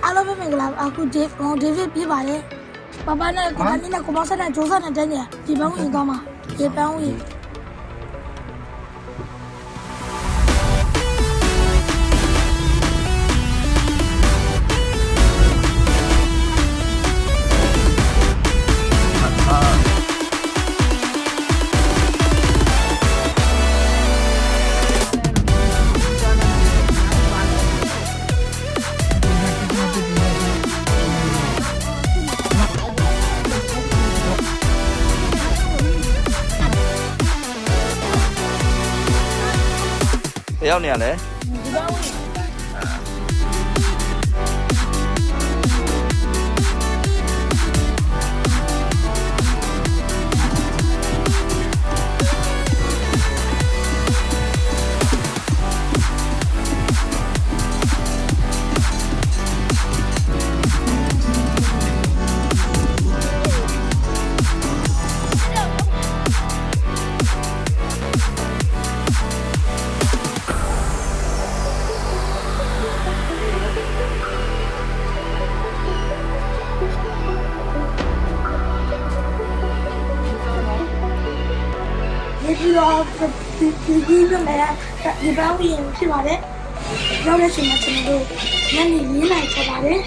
အားလုံးပဲမင်္ဂလာပါအခုဒေးဗစ်ပြပါတယ်ပပနဲ့ကိုတန်းနဲ့ကိုမောင်ဆက်နဲ့ဂျိုးဆက်နဲ့တန်းနေဒီပန်းဝင်သွားမှာဒီပန်းဝင် ဘယ်ရောက်နေရလဲဒီပန်းဝင်ဒီတော့ဒီပြမယ်ဒီပန်းဝင်ဖြစ်ပါတယ်ရောက်တဲ့ချိန်မှာကျွန်တော်တို့ညနေ4 နာရီထွက်ပါတယ်